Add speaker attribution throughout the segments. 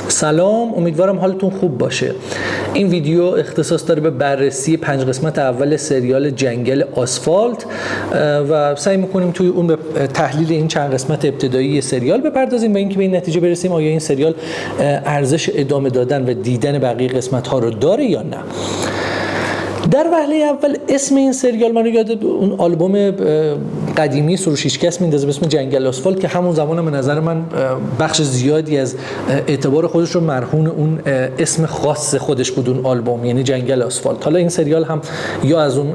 Speaker 1: سلام، امیدوارم حالتون خوب باشه. این ویدیو اختصاص داره به بررسی 5 قسمت اول سریال جنگل آسفالت و سعی میکنیم توی اون به تحلیل این چند قسمت ابتدایی سریال بپردازیم و اینکه به این نتیجه برسیم آیا این سریال ارزش ادامه دادن و دیدن بقیه قسمت ها رو داره یا نه. در وهله اول اسم این سریال منو یاد اون آلبوم قدیمی سروش هیچکس میندازه به اسم جنگل آسفالت که همون زمان به نظر من بخش زیادی از اعتبار خودش رو مرهون اون اسم خاص خودش بود اون آلبوم، یعنی جنگل آسفالت. حالا این سریال هم یا از اون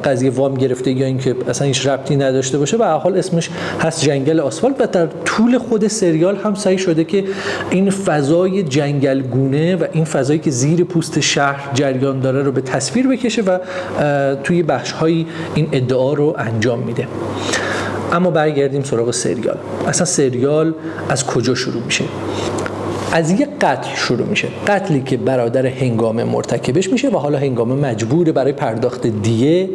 Speaker 1: قضیه وام گرفته یا اینکه اصلا هیچ ربطی نداشته باشه، به هر حال اسمش هست جنگل آسفالت و در طول خود سریال هم سعی شده که این فضای جنگلگونه و این فضایی که زیر پوست شهر جریان داره رو به تصویر بکشه و توی بخش‌های این ادعا رو انجام میده. اما برگردیم سراغ سریال. اصلا سریال از کجا شروع میشه؟ از یک قتل شروع میشه، قتلی که برادر هنگامه مرتکبش میشه و حالا هنگامه مجبوره برای پرداخت دیه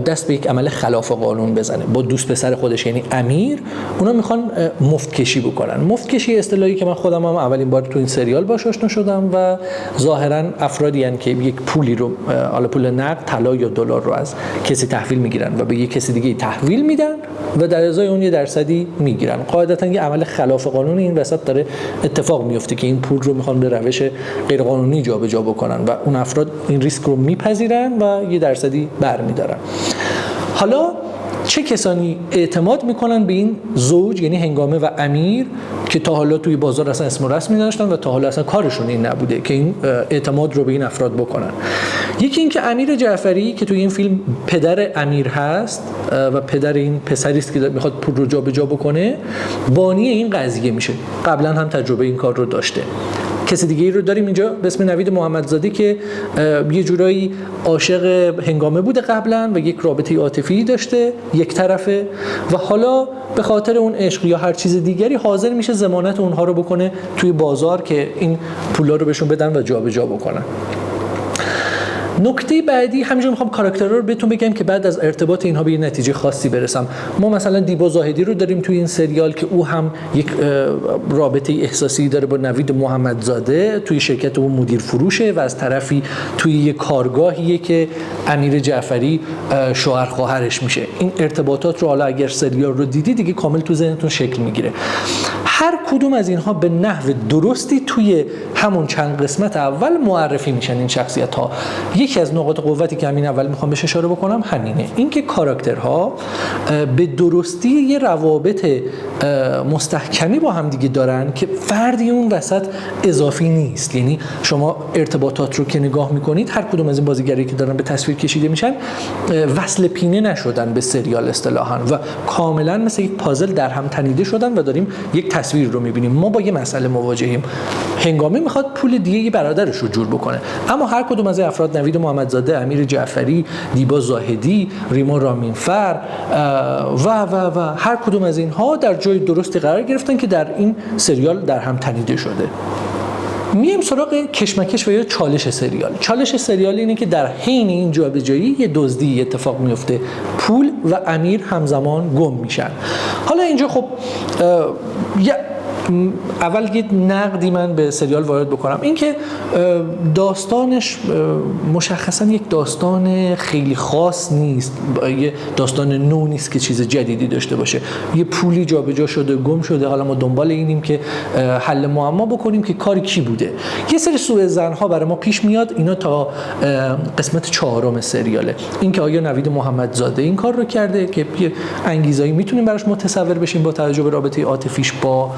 Speaker 1: دست به یک عمل خلاف قانون بزنه با دوست پسر خودش یعنی امیر. اونا میخوان مفتکشی بکنن. مفتکشی اصطلاحی که من خودم هم اولین بار تو این سریال باهاش آشنا شدم و ظاهرا افرادی ان که یک پولی رو، حالا پول نقد، طلا یا دلار رو از کسی تحویل میگیرن و به یک کسی دیگه تحویل میدن و در ازای اون یه درصدی میگیرن. قاعدتا یه عمل خلاف قانون این وسط داره اتفاق میفته که این پول رو میخوان به روش غیر قانونی جابجا بکنن و اون افراد این ریسک رو میپذیرن و یه درصدی برمیدارن. حالا چه کسانی اعتماد میکنن به این زوج یعنی هنگامه و امیر که تا حالا توی بازار اصلا اسم و رسمی نداشتن و تا حالا اصلا کارشون این نبوده که این اعتماد رو به این افراد بکنن؟ یکی این که امیر جعفری که توی این فیلم پدر امیر هست و پدر این پسری است که میخواد پول رو جابجا بکنه، بانی این قضیه میشه. قبلا هم تجربه این کار رو داشته. کسی دیگه رو داریم اینجا به اسم نوید محمدزاده که یه جورایی عاشق هنگامه بوده قبلا و یک رابطه عاطفی داشته یک طرفه و حالا به خاطر اون عشق یا هر چیز دیگری حاضر میشه ضمانت اونها رو بکنه توی بازار که این پولا رو بهشون بدن و جابجا بکنن. نکته بعدی، همینجور میخوام کاراکترها رو بهتون بگم که بعد از ارتباط اینها به یه نتیجه خاصی برسم. ما مثلا دیبا زاهدی رو داریم توی این سریال که او هم یک رابطه احساسی داره با نوید محمدزاده، توی شرکت او مدیر فروشه و از طرفی توی یک کارگاهیه که امیر جعفری شوهر خواهرش میشه. این ارتباطات رو حالا اگر سریال رو دیدی دیگه کامل تو ذهنتون شکل میگیره. هر کدوم از اینها به نحو درستی توی همون چند قسمت اول معرفی میشن این شخصیت ها. یکی از نقاط قوتی که همین اول میخوام بهش اشاره بکنم همینه، اینکه کاراکترها به درستی یه روابط مستحکمی با هم دیگه دارن که فردی اون وسط اضافی نیست. یعنی شما ارتباطات رو که نگاه میکنید هر کدوم از این بازیگری که دارن به تصویر کشیده میشن وصل پینه نشدن به سریال اصطلاحاً و کاملا مثل یک پازل در هم تنیده شدن و داریم یک تصویر رو میبینیم. ما با یه مسئله مواجهیم. هنگامه میخواد پول دیگه برادرش رو جور بکنه، اما هر کدوم از افراد، نوید محمدزاده، امیر جعفری، دیبا زاهدی، ریما رامینفر و هر کدوم از اینها در جای درستی قرار گرفتن که در این سریال در هم تنیده شده. میایم سراغ کشمکش و یا چالش سریال. چالش سریال اینه که در حین این جابجایی یه دزدی اتفاق میفته، پول و امیر همزمان گم میشن. حالا اینجا خب اول یه نقدی من به سریال وارد بکنم، این که داستانش مشخصا یک داستان خیلی خاص نیست، یه داستان نو نیست که چیز جدیدی داشته باشه. یه پولی جابجا شده، گم شده، حالا ما دنبال اینیم که حل معما بکنیم که کاری کی بوده. یه سری سوء ظن‌ها برای ما پیش میاد، اینا تا قسمت 4 سریاله. این که آیا نوید محمدزاده این کار رو کرده که یه انگیزایی میتونیم براش متصور بشیم با توجه به رابطه عاطفیش با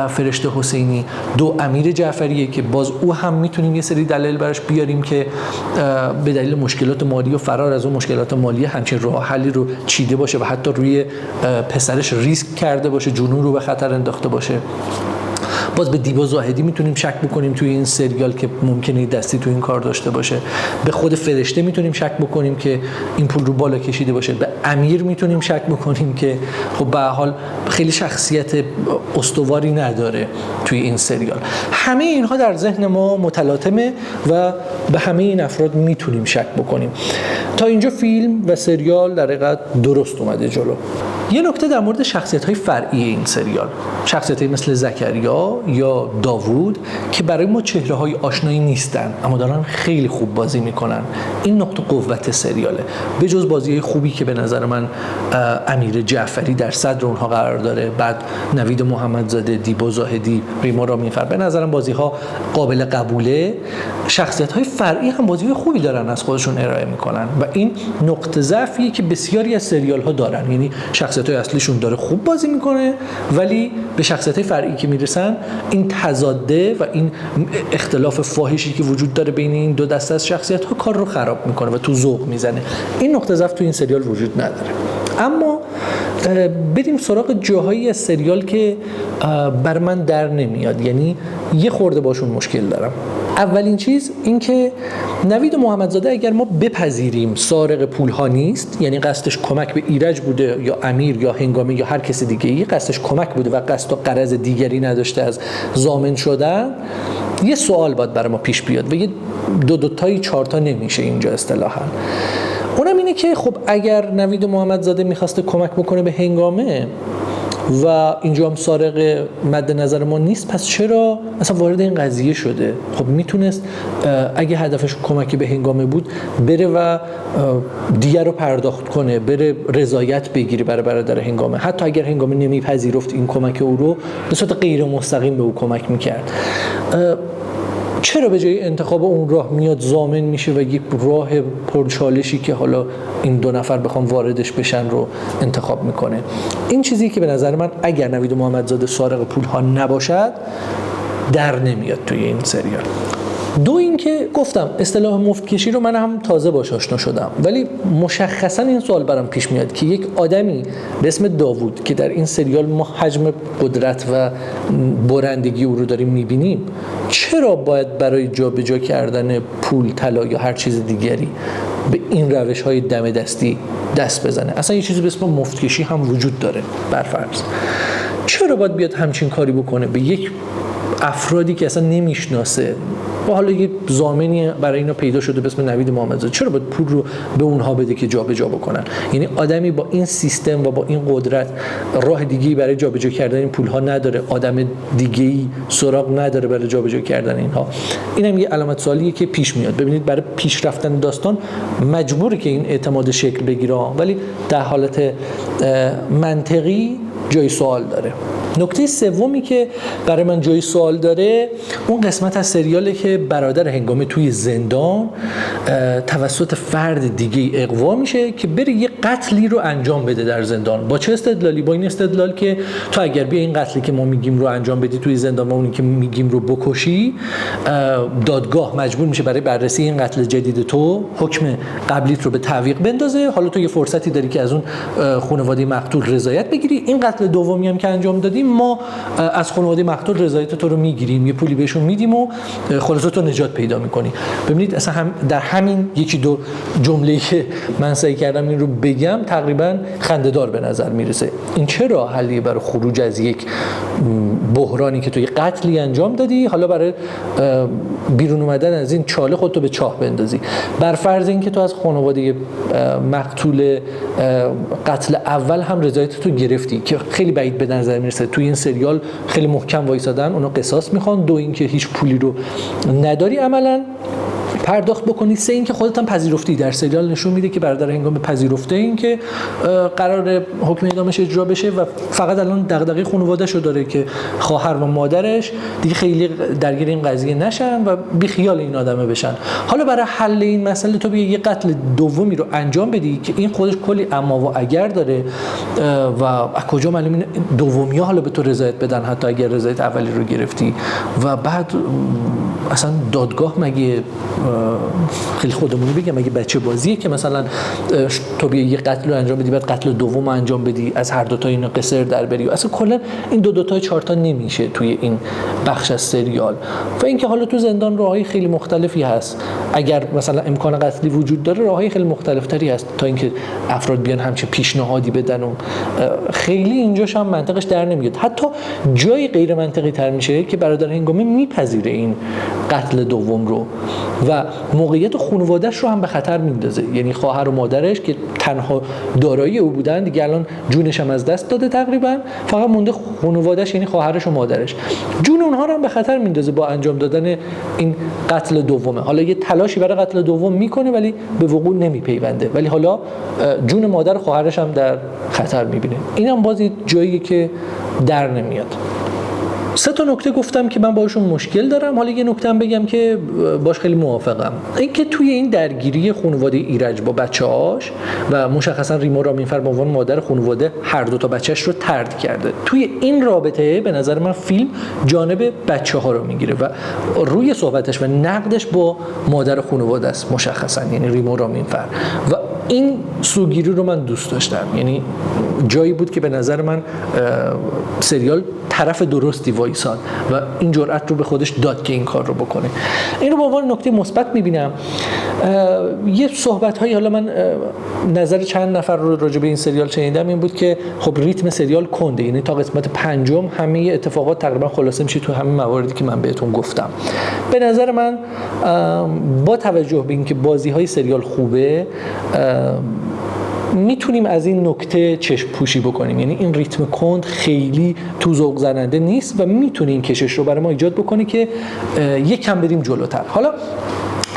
Speaker 1: فرشته حسینی. 2 امیر جعفریه که باز او هم میتونیم یه سری دلایل براش بیاریم که به دلیل مشکلات مالی و فرار از اون مشکلات مالی همچین راه حلی رو چیده باشه و حتی روی پسرش ریسک کرده باشه، جنون رو به خطر انداخته باشه. باز به دیبا زاهدی میتونیم شک بکنیم توی این سریال که ممکنه دستی توی این کار داشته باشه. به خود فرشته میتونیم شک بکنیم که این پول رو بالا کشیده باشه. به امیر میتونیم شک بکنیم که خب به هر حال خیلی شخصیت استواری نداره توی این سریال. همه اینها در ذهن ما متلاطمه و به همه این افراد میتونیم شک بکنیم. تا اینجا فیلم و سریال در حقیقت درست اومده جلو. یه نکته در مورد شخصیت‌های فرعی این سریال، شخصیت‌هایی مثل زکریا یا داوود که برای ما چهره‌های آشنایی نیستن اما دارن خیلی خوب بازی میکنن. این نقطه قوت سریاله. به جز بازی خوبی که به نظر من امیر جعفری در صدر اونها قرار داره، بعد نوید محمدزاده، دیبا زاهدی، ریما رامینفر، به نظرم بازی‌ها قابل قبوله. شخصیت‌های فرعی هم بازی خوبی دارن از خودشون ارائه میکنن و این نقطه ضعفیه که بسیاری از سریال‌ها دارن. یعنی شخصیت‌های اصلیشون داره خوب بازی میکنه ولی به شخصیت‌های فرعی که میرسن این تضاده و این اختلاف فاحشی که وجود داره بین این دو دسته از شخصیت‌ها کار رو خراب میکنه و تو ذوق میزنه. این نقطه ضعف تو این سریال وجود نداره. اما بریم سراغ جاهایی از سریال که بر من در نمیاد، یعنی یه خورده باشون مشکل دارم. اولین چیز این که نوید محمدزاده اگر ما بپذیریم سارق پولها نیست، یعنی قصدش کمک به ایرج بوده یا امیر یا هنگامه یا هر کسی دیگه‌ای، قصدش کمک بوده و قصد و غرض دیگری نداشته از ضامن شدن، یه سوال باید برای ما پیش بیاد و یه دو تایی 4 تا نمیشه اینجا اصطلاحاً. اونم اینه که خب اگر نوید محمدزاده میخواسته کمک بکنه به هنگامه و اینجا هم سارق مد نظر ما نیست، پس چرا اصلا وارد این قضیه شده؟ خب میتونست اگه هدفش کمک به هنگامه بود بره و دیگر رو پرداخت کنه، بره رضایت بگیری برای برادر هنگامه، حتی اگر هنگامه نمیپذیرفت این کمک او رو، به صورت غیر مستقیم به او کمک میکرد. چرا به جای انتخاب اون راه میاد ضامن میشه و یک راه پرچالشی که حالا این 2 نفر بخوام واردش بشن رو انتخاب میکنه؟ این چیزی که به نظر من اگر نوید محمدزاده سارق پولها نباشد در نمیاد توی این سریال. دو اینکه گفتم اصطلاح مفتکشی رو من هم تازه باهاش آشنا شدم، ولی مشخصا این سوال برام پیش میاد که یک آدمی به اسم داوود که در این سریال ما حجم قدرت و برندگی او رو داریم میبینیم، چرا باید برای جابجا کردن پول، طلا یا هر چیز دیگری به این روش‌های دم دستی دست بزنه؟ اصلا یه چیزی به اسم مفتکشی هم وجود داره برفرض. چرا باید بیاد همچین کاری بکنه به یک افرادی که اصلا نمیشناسه و حالا یه ضامنی برای اینا پیدا شده به اسم نوید محمدزاده؟ چرا باید پول رو به اونها بده که جابجا بکنن؟ یعنی آدمی با این سیستم و با این قدرت راه دیگه‌ای برای جابجا کردن این پول‌ها نداره، آدم دیگه‌ای سراغ نداره برای جابجا کردن اینها. اینم یه علامت سوالیه که پیش میاد. ببینید برای پیش رفتن داستان مجبوره که این اعتماد شکل بگیره، ولی در حالت منطقی جای سوال داره. نکته سومی که برای من جای سوال داره اون قسمت از سریاله که برادر هنگامه توی زندان توسط فرد دیگه اغوا میشه که بره یه قتلی رو انجام بده در زندان. با چه استدلالی؟ با این استدلال که تو اگر بیا این قتلی که ما میگیم رو انجام بدی توی زندان و اونی که میگیم رو بکشی، دادگاه مجبور میشه برای بررسی این قتل جدید تو حکم قبلیت رو به تعویق بندازه. حالا تو یه فرصتی داری که از اون خانواده مقتول رضایت بگیری. این قتل دومی هم که انجام دادی ما از خانواده مقتول رضایت تو رو میگیریم، یه پولی بهشون میدیم و خلاصه تو نجات پیدا میکنی. ببینید اصلا هم در همین یکی دو جمله‌ای که من سعی کردم این رو بگم تقریبا خنده‌دار به نظر میرسه. این چه راه حلیه برای خروج از یک بحرانی که تو یه قتلی انجام دادی، حالا برای بیرون اومدن از این چاله خودتو به چاه بندازی؟ بر فرض اینکه تو از خانواده مقتول قتل اول هم رضایت تو گرفتی که خیلی بعید به نظر میرسه، توی این سریال خیلی محکم وایسادن، اونا قصاص میخوان. دو اینکه هیچ پولی رو نداری عملاً پرداخت بکنی. سه اینکه خودت هم پذیرفتی، در سریال نشون میده که برادر هنگام پذیرفته این که قرار حکم اعدامش اجرا بشه و فقط الان دغدغه خانواده‌شو داره که خواهر و مادرش دیگه خیلی درگیر این قضیه نشن و بی خیال این آدمه بشن. حالا برای حل این مسئله تو بیا یه قتل دومی رو انجام بدی که این خودش کلی اما و اگر داره و از کجا معلومه این دومی‌ها حالا به تو رضایت بدن حتی اگر رضایت اولی رو گرفتی. و بعد اصلا دادگاه مگه خیلی خودمونی بگم مگه بچه بازیه که مثلا تو بیا یه قتل رو انجام بدی بعد قتل دوم انجام بدی، از هر دو تا اینا قصر در بری؟ اصلا کلا این دو تا 4 تا نمیشه توی این بخش از سریال. و اینکه حالا تو زندان راههای خیلی مختلفی هست، اگر مثلا امکان قتلی وجود داره راههای خیلی مختلفتری هست تا اینکه افراد بیان همچین پیشنهادی بدن و خیلی اینجاش هم منطقش در نمیاد. حتی جای غیر منطقی تر میشه که برادر هنگامی میپذیره این قتل دوم رو و موقعیت خانواده‌اش رو هم به خطر میندازه. یعنی خواهر و مادرش که تنها دارایی او بودن دیگه الان جونش هم از دست داده تقریبا، فقط مونده خانواده‌اش یعنی خواهرش و مادرش. جون اونها رو هم به خطر میندازه با انجام دادن این قتل دومه. حالا یه تلاشی برای قتل دوم میکنه ولی به وقوع نمیپیونده، ولی حالا جون مادر و خواهرش هم در خطر میبینه. اینم باز جایی که در نمیاد. 3 تا نکته گفتم که من باشون مشکل دارم. حالا یه نکته هم بگم که باش خیلی موافقم. این که توی این درگیری خانواده ایرج با بچه‌هاش و مشخصا ریما رامینفر به عنوان مادر خانواده هر دو تا بچه‌اش رو طرد کرده، توی این رابطه به نظر من فیلم جانب بچه‌ها رو میگیره و روی صحبتش و نقدش با مادر خانواده است مشخصا، یعنی ریما رامینفر، و این سوگیری رو من دوست داشتم. یعنی جایی بود که به نظر من سریال طرف درستی وایساد و این جرأت رو به خودش داد که این کار رو بکنه. این رو به عنوان نکته مثبت می‌بینم. یه صحبت‌هایی، حالا من نظر چند نفر رو راجع به این سریال شنیدم، این بود که خب ریتم سریال کنده، یعنی تا قسمت 5 همه اتفاقات تقریبا خلاصه میشه تو همین مواردی که من بهتون گفتم. به نظر من با توجه به اینکه بازی‌های سریال خوبه میتونیم از این نکته چشم پوشی بکنیم. یعنی این ریتم کند خیلی تو ذوق زننده نیست و میتونه این کشش رو برای ما ایجاد بکنه که یک کم بریم جلوتر. حالا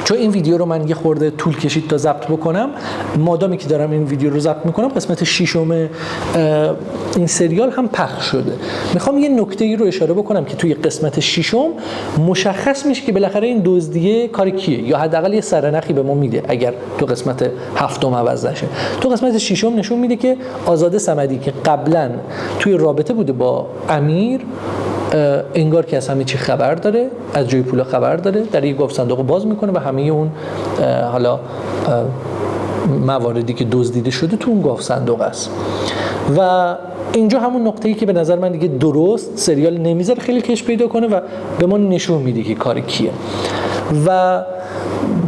Speaker 1: چون این ویدیو رو من یه خورده طول کشید تا ضبط بکنم، مادامی که دارم این ویدیو رو ضبط میکنم قسمت 6 این سریال هم پخش شده. میخوام یه نکته ای رو اشاره بکنم که توی قسمت 6 مشخص میشه که بالاخره این دزدیه کار کیه، یا حداقل یه سرنخی به ما میده اگر تو قسمت 7 عوض نشه. تو قسمت 6 نشون میده که آزاده صمدی که قبلا توی رابطه بوده با امیر، انگار که از همه چی خبر داره، از جای پولا خبر داره، در یک گاف صندوق باز میکنه و همه اون حالا مواردی که دزدیده شده تو اون گاف صندوق است. و اینجا همون نقطه‌ای که به نظر من دیگه درست سریال نمیذاره خیلی کش پیدا کنه و به ما نشون میده که کار کیه. و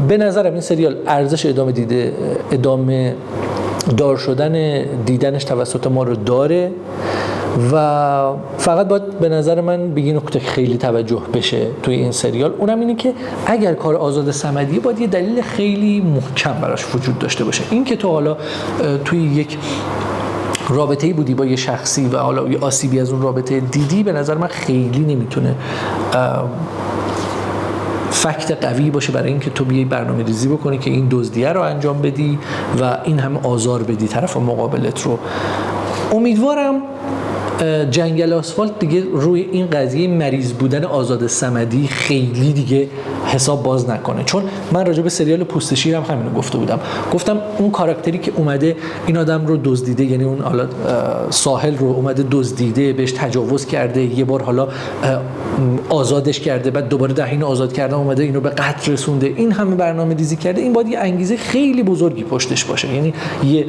Speaker 1: به نظرم این سریال ارزش ادامه دار شدن دیدنش توسط ما رو داره و فقط باید به نظر من به این نکته خیلی توجه بشه توی این سریال، اونم اینه که اگر کار آزاده صمدیه باید یه دلیل خیلی محکم براش وجود داشته باشه. این که تو حالا توی یک رابطه‌ای بودی با یه شخصی و حالا یه آسیبی از اون رابطه دیدی، به نظر من خیلی نمیتونه فکت قوی باشه برای اینکه تو بیای برنامه‌ریزی بکنی که این دزدیه رو انجام بدی و این همه آزار بدی طرف مقابلت رو. امیدوارم جنگل آسفالت دیگه روی این قضیه مریض بودن آزاده صمدی خیلی دیگه حساب باز نکنه، چون من راجع به سریال پوست شیر هم همینو گفته بودم. گفتم اون کاراکتری که اومده این آدم رو دزدیده، یعنی اون حالا ساحل رو اومده دزدیده، بهش تجاوز کرده، یه بار حالا آزادش کرده، بعد دوباره در حین آزاد کردن اومده اینو به قتل رسونده، این همه برنامه‌ریزی کرده، این باید یه انگیزه خیلی بزرگی پشتش باشه. یعنی یه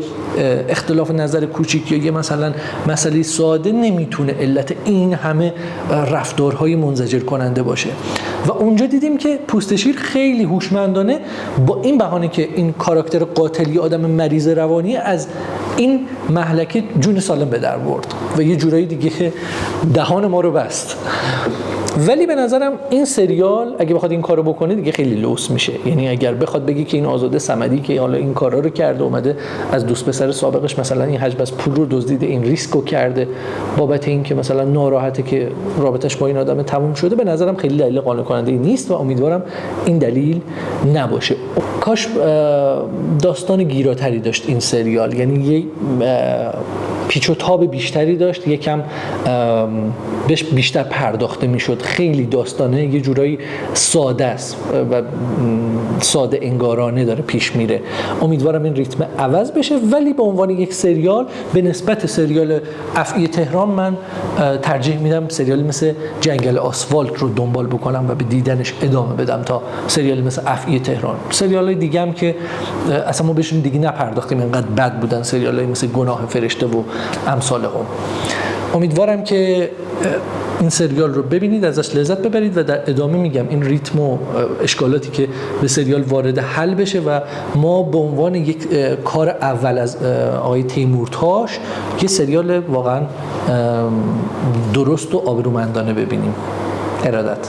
Speaker 1: اختلاف نظر کوچیک یا یه مثلا مسئله ساده نمیتونه علت این همه رفتارهای منزجر کننده باشه. و اونجا دیدیم که پوست شیر خیلی هوشمندانه با این بهانه که این کاراکتر قاتلی آدم مریض روانی از این مهلکه جون سالم به در برد و یه جورایی دیگه دهان ما رو بست. ولی به نظرم این سریال اگه بخواد این کارو بکنه دیگه خیلی لوس میشه. یعنی اگر بخواد بگی که این آزاده صمدی که حالا این کارا رو کرده، اومده از دوست پسر سابقش مثلا این حجم از پول رو دزدیده، این ریسکو کرده بابت این که مثلا ناراحته که رابطش با این آدم تموم شده، به نظرم خیلی دلیل قانع کننده نیست و امیدوارم این دلیل نباشه. کاش داستان گیراتری داشت این سریال، یعنی یه پیچ و تاب بیشتری داشت، یکم بهش بیشتر پرداخته میشد. خیلی داستانه یه جورایی ساده است و ساده انگارانه داره پیش میره. امیدوارم این ریتم عوض بشه، ولی به عنوان یک سریال به نسبت سریال افعی تهران من ترجیح میدم سریالی مثل جنگل آسفالت رو دنبال بکنم و به دیدنش ادامه بدم تا سریالی مثل افعی تهران. سریال‌های دیگه هم که اصلا ما بهشون دیگه نپرداختیم انقدر بد بودن، سریال‌های مثل گناه فرشته و امثال هم. امیدوارم که این سریال رو ببینید، ازش لذت ببرید و در ادامه میگم این ریتم و اشکالاتی که به سریال وارد حل بشه و ما به عنوان یک کار اول از آقای تیمورتاش یه سریال واقعا درست و آبرومندانه ببینیم. ارادت.